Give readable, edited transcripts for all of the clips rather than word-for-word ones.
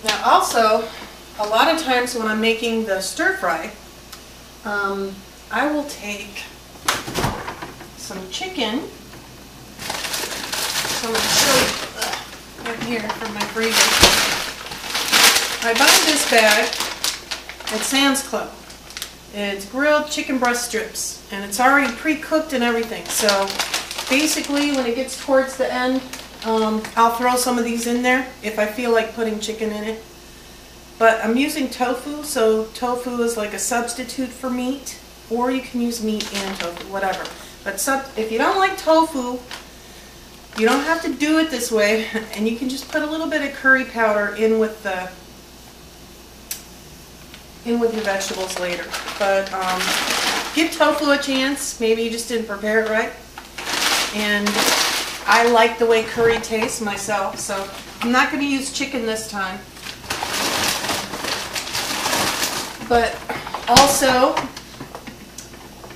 Now also, a lot of times when I'm making the stir fry, I will take some chicken. So I'm going to show you right here from my freezer. I buy this bag at Sam's Club. It's grilled chicken breast strips, and it's already pre-cooked and everything. So basically, when it gets towards the end, I'll throw some of these in there if I feel like putting chicken in it. But I'm using tofu, so tofu is like a substitute for meat, or you can use meat and tofu, whatever. But if you don't like tofu, you don't have to do it this way, and you can just put a little bit of curry powder in with your vegetables later. But give tofu a chance. Maybe you just didn't prepare it right. And I like the way curry tastes myself, so I'm not going to use chicken this time. But also,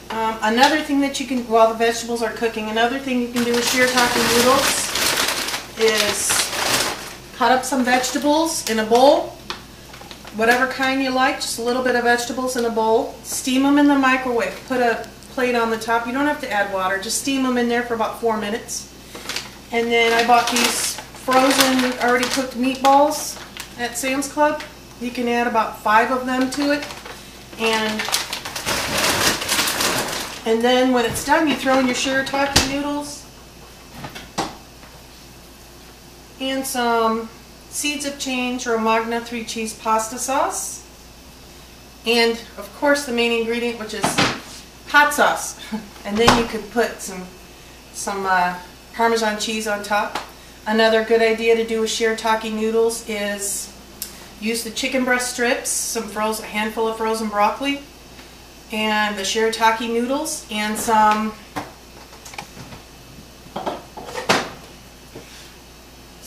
another thing that you can, while the vegetables are cooking, another thing you can do with shirataki noodles is cut up some vegetables in a bowl, whatever kind you like, just a little bit of vegetables in a bowl. Steam them in the microwave. Put a plate on the top. You don't have to add water. Just steam them in there for about 4 minutes. And then I bought these frozen, already cooked meatballs at Sam's Club. You can add about 5 of them to it. And then when it's done, you throw in your shirataki noodles and some seeds of change or Magna 3 cheese pasta sauce. And of course the main ingredient, which is hot sauce. And then you could put some Parmesan cheese on top. Another good idea to do with shirataki noodles is use the chicken breast strips, a handful of frozen broccoli, and the shirataki noodles, and some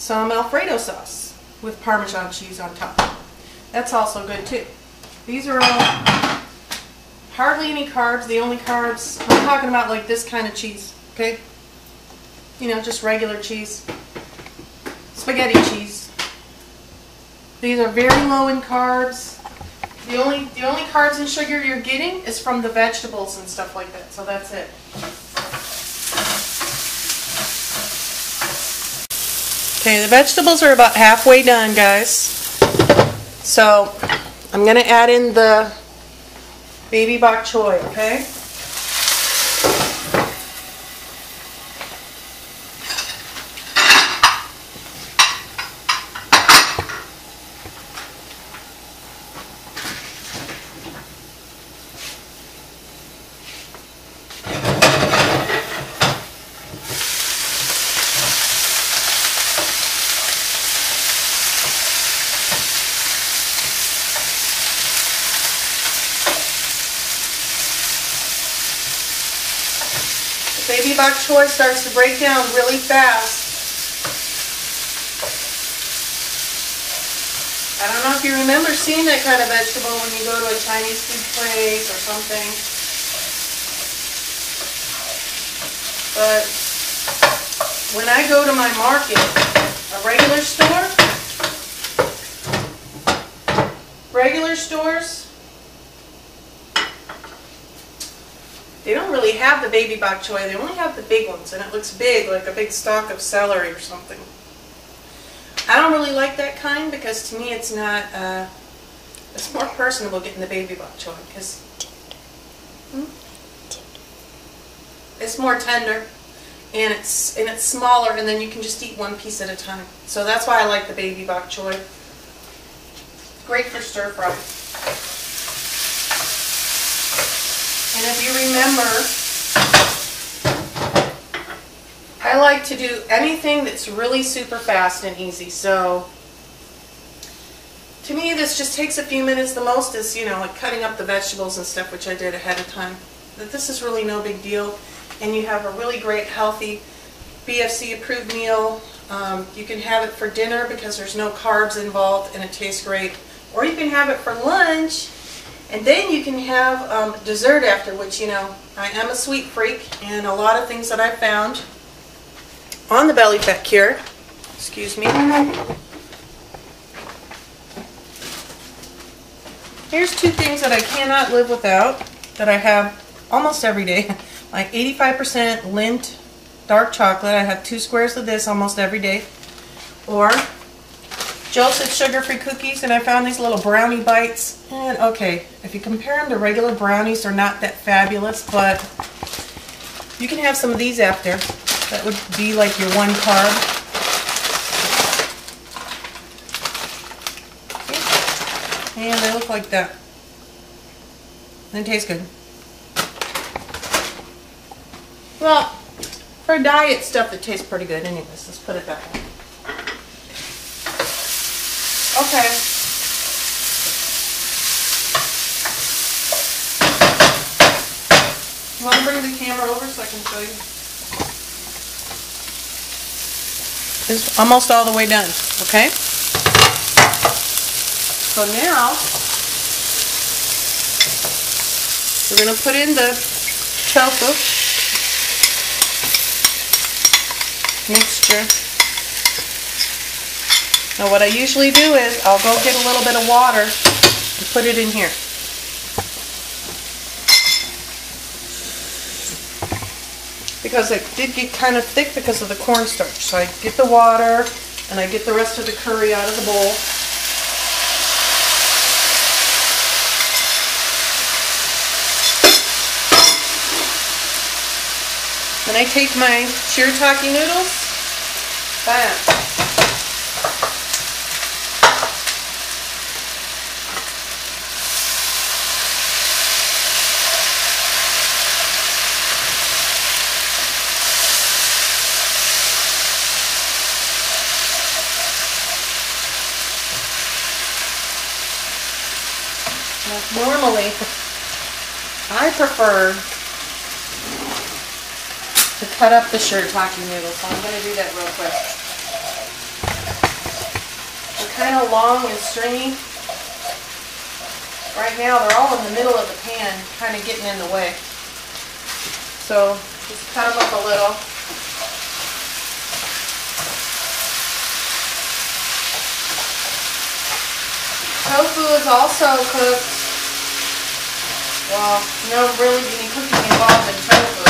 Alfredo sauce with Parmesan cheese on top. That's also good too. These are all hardly any carbs. The only carbs, I'm talking about like this kind of cheese, okay? You know, just regular cheese. Spaghetti cheese. These are very low in carbs. The only carbs and sugar you're getting is from the vegetables and stuff like that. So that's it. Okay, the vegetables are about halfway done, guys. So I'm going to add in the baby bok choy, okay? Baby bok choy starts to break down really fast. I don't know if you remember seeing that kind of vegetable when you go to a Chinese food place or something. But when I go to my market, regular stores, they don't really have the baby bok choy. They only have the big ones, and it looks big, like a big stalk of celery or something. I don't really like that kind because to me it's not, it's more personable getting the baby bok choy because it's more tender and it's smaller, and then you can just eat one piece at a time. So that's why I like the baby bok choy. Great for stir fry. And if you remember, I like to do anything that's really super fast and easy. So to me, this just takes a few minutes. The most is, you know, like cutting up the vegetables and stuff, which I did ahead of time. But this is really no big deal. And you have a really great, healthy, BFC approved meal. You can have it for dinner because there's no carbs involved and it tastes great. Or you can have it for lunch. And then you can have dessert after, which, you know, I am a sweet freak, and a lot of things that I found on the Belly Fat Cure, excuse me, Here's two things that I cannot live without that I have almost every day. Like 85% Lindt dark chocolate. I have 2 squares of this almost every day. Or Joseph's sugar-free cookies, and I found these little brownie bites. And okay, if you compare them to regular brownies, they're not that fabulous, but you can have some of these after. That would be like your 1 carb. See? And they look like that. And they taste good. Well, for diet stuff, it tastes pretty good anyways. Let's put it that way. Okay. You want to bring the camera over so I can show you? It's almost all the way done, okay? So now, we're going to put in the tofu mixture. Now what I usually do is I'll go get a little bit of water and put it in here. Because it did get kind of thick because of the cornstarch. So I get the water and I get the rest of the curry out of the bowl. Then I take my Shirataki noodles, bam. Normally, I prefer to cut up the shirataki noodles, so I'm going to do that real quick. They're kind of long and stringy. Right now they're all in the middle of the pan, kind of getting in the way. So just cut them up a little. Tofu is also cooked. Well, no really any cooking involved in tofu.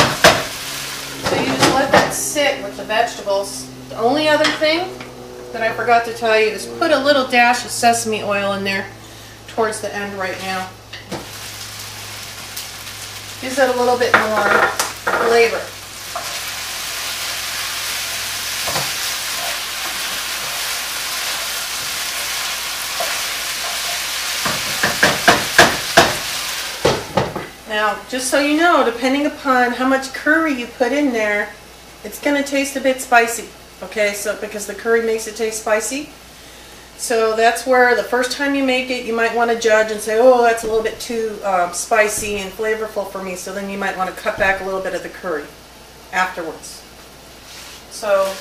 So you just let that sit with the vegetables. The only other thing that I forgot to tell you is put a little dash of sesame oil in there towards the end right now. Gives it a little bit more flavor. Now, just so you know, depending upon how much curry you put in there, it's going to taste a bit spicy. Okay, so because the curry makes it taste spicy. So that's where the first time you make it, you might want to judge and say, oh, that's a little bit too spicy and flavorful for me. So then you might want to cut back a little bit of the curry afterwards. So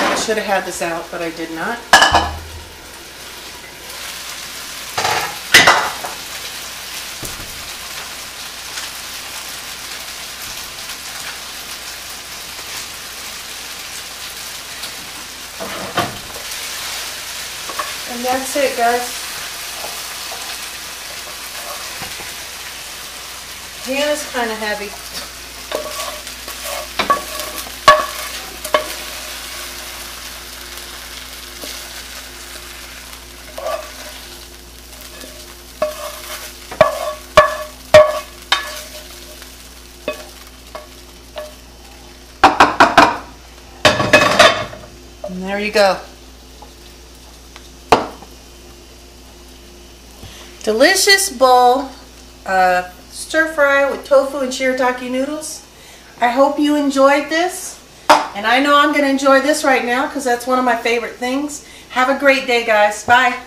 I should have had this out, but I did not. And that's it, guys. Pan is kind of heavy. And there you go. Delicious bowl stir fry with tofu and shirataki noodles. I hope you enjoyed this. And I know I'm going to enjoy this right now because that's one of my favorite things. Have a great day, guys. Bye.